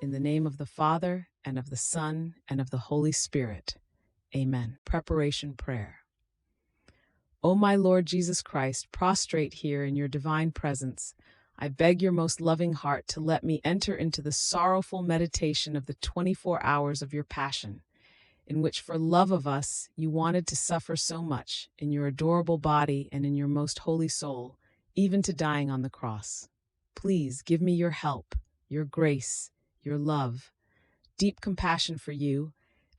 In the name of the Father, and of the Son, and of the Holy Spirit. Amen. Preparation Prayer. O my Lord Jesus Christ, prostrate here in your divine presence, I beg your most loving heart to let me enter into the sorrowful meditation of the 24 hours of your passion, in which for love of us you wanted to suffer so much in your adorable body and in your most holy soul, even to dying on the cross. Please give me your help, your grace, your love, deep compassion for you,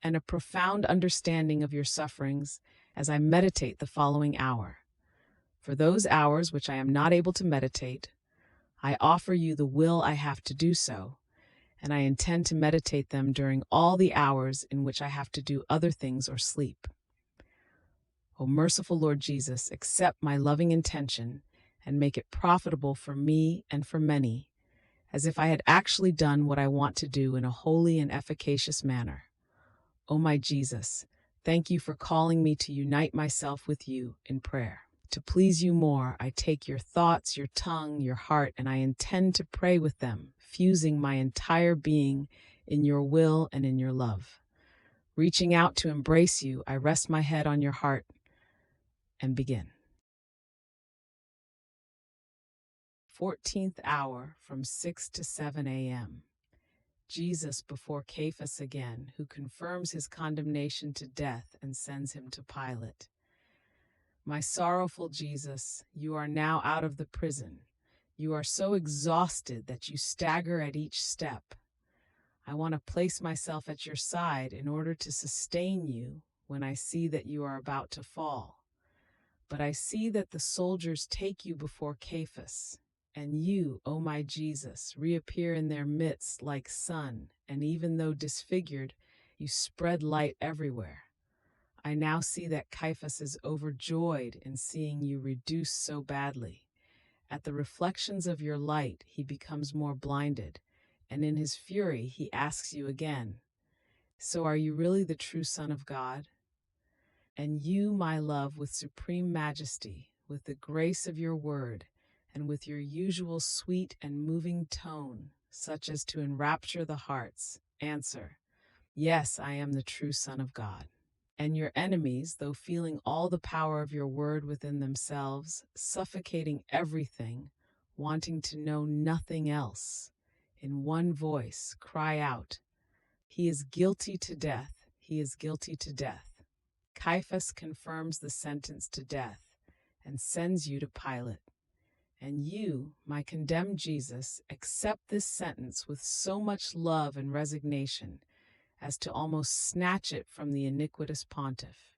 and a profound understanding of your sufferings as I meditate the following hour. For those hours which I am not able to meditate, I offer you the will I have to do so, and I intend to meditate them during all the hours in which I have to do other things or sleep. O merciful Lord Jesus, accept my loving intention and make it profitable for me and for many, as if I had actually done what I want to do in a holy and efficacious manner. O my Jesus, thank you for calling me to unite myself with you in prayer. To please you more, I take your thoughts, your tongue, your heart, and I intend to pray with them, fusing my entire being in your will and in your love. Reaching out to embrace you, I rest my head on your heart and begin. 14th hour from 6 to 7 a.m. Jesus before CAIPHAS again, who confirms his condemnation to death and sends him to Pilate. My sorrowful Jesus, you are now out of the prison. You are so exhausted that you stagger at each step. I want to place myself at your side in order to sustain you when I see that you are about to fall. But I see that the soldiers take you before CAIPHAS, and you, O my Jesus, reappear in their midst like sun, and even though disfigured, you spread light everywhere. I now see that CAIPHAS is overjoyed in seeing you reduced so badly. At the reflections of your light, he becomes more blinded, and in his fury he asks you again, "So are you really the true Son of God?" And you, my love, with supreme majesty, with the grace of your word, and with your usual sweet and moving tone, such as to enrapture the hearts, answer, "Yes, I am the true Son of God." And your enemies, though feeling all the power of your word within themselves, suffocating everything, wanting to know nothing else, in one voice cry out, "He is guilty to death, he is guilty to death." CAIPHAS confirms the sentence to death and sends you to Pilate. And you, my condemned Jesus, accept this sentence with so much love and resignation as to almost snatch it from the iniquitous pontiff.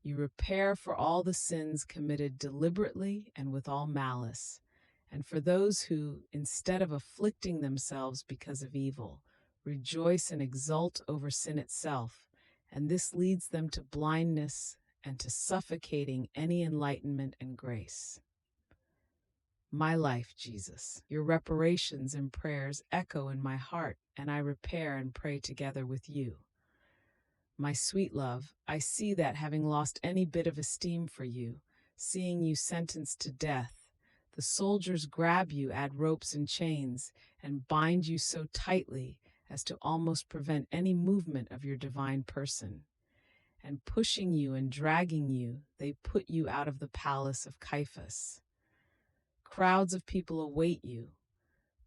You repair for all the sins committed deliberately and with all malice, and for those who, instead of afflicting themselves because of evil, rejoice and exult over sin itself, and this leads them to blindness and to suffocating any enlightenment and grace. My life, Jesus, your reparations and prayers echo in my heart, and I repair and pray together with you. My sweet love, I see that having lost any bit of esteem for you, seeing you sentenced to death, the soldiers grab you, add ropes and chains, and bind you so tightly as to almost prevent any movement of your divine person. And pushing you and dragging you, they put you out of the palace of CAIPHAS. Crowds of people await you,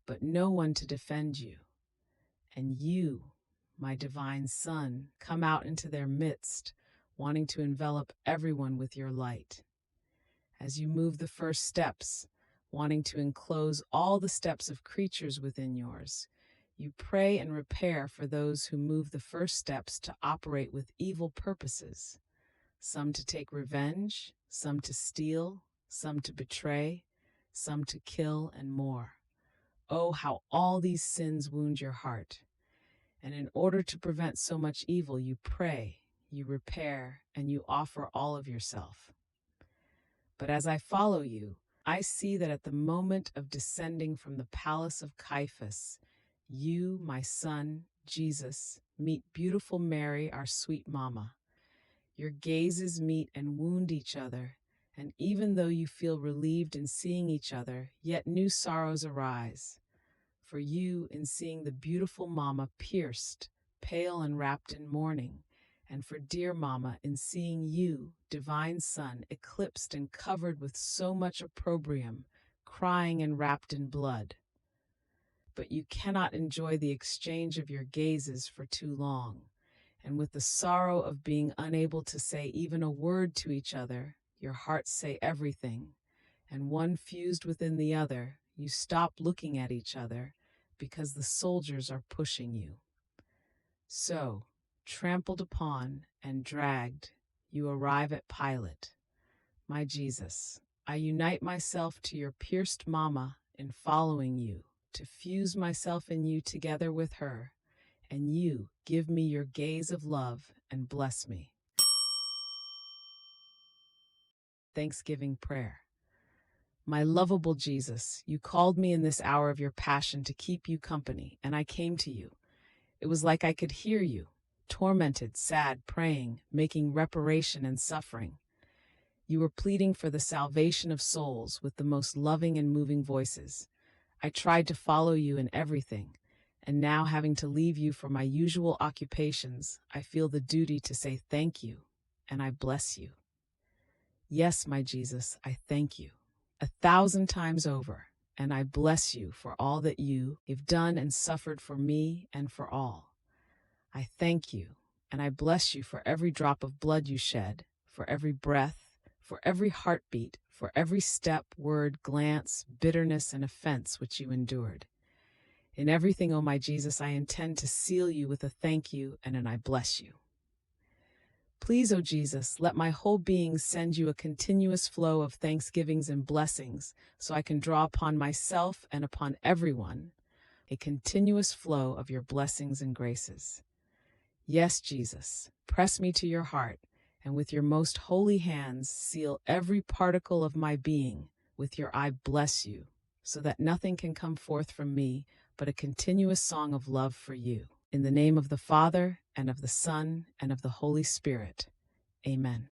but no one to defend you. And you, my divine Son, come out into their midst, wanting to envelop everyone with your light. As you move the first steps, wanting to enclose all the steps of creatures within yours, you pray and repair for those who move the first steps to operate with evil purposes, some to take revenge, some to steal, some to betray, some to kill, and more. Oh, how all these sins wound your heart. And in order to prevent so much evil, you pray, you repair, and you offer all of yourself. But as I follow you, I see that at the moment of descending from the palace of CAIPHAS, you, my Son, Jesus, meet beautiful Mary, our sweet Mama. Your gazes meet and wound each other, and even though you feel relieved in seeing each other, yet new sorrows arise. for you in seeing the beautiful Mama pierced, pale and wrapped in mourning, and for dear Mama in seeing you, divine Son, eclipsed and covered with so much opprobrium, crying and wrapped in blood. But you cannot enjoy the exchange of your gazes for too long, and with the sorrow of being unable to say even a word to each other, your hearts say everything, and one fused within the other, you stop looking at each other because the soldiers are pushing you. So, trampled upon and dragged, you arrive at Pilate. My Jesus, I unite myself to your pierced Mama in following you, to fuse myself in you together with her, and you give me your gaze of love and bless me. Thanksgiving prayer. My lovable Jesus, you called me in this hour of your passion to keep you company, and I came to you. It was like I could hear you, tormented, sad, praying, making reparation and suffering. You were pleading for the salvation of souls with the most loving and moving voices. I tried to follow you in everything, and now having to leave you for my usual occupations, I feel the duty to say thank you, and I bless you. Yes, my Jesus, I thank you 1,000 times over, and I bless you for all that you have done and suffered for me and for all. I thank you, and I bless you for every drop of blood you shed, for every breath, for every heartbeat, for every step, word, glance, bitterness, and offense which you endured. In everything, O my Jesus, I intend to seal you with a thank you and an I bless you. Please, O Jesus, let my whole being send you a continuous flow of thanksgivings and blessings, so I can draw upon myself and upon everyone a continuous flow of your blessings and graces. Yes, Jesus, press me to your heart, and with your most holy hands seal every particle of my being with your I bless you, so that nothing can come forth from me but a continuous song of love for you. In the name of the Father, and of the Son, and of the Holy Spirit. Amen.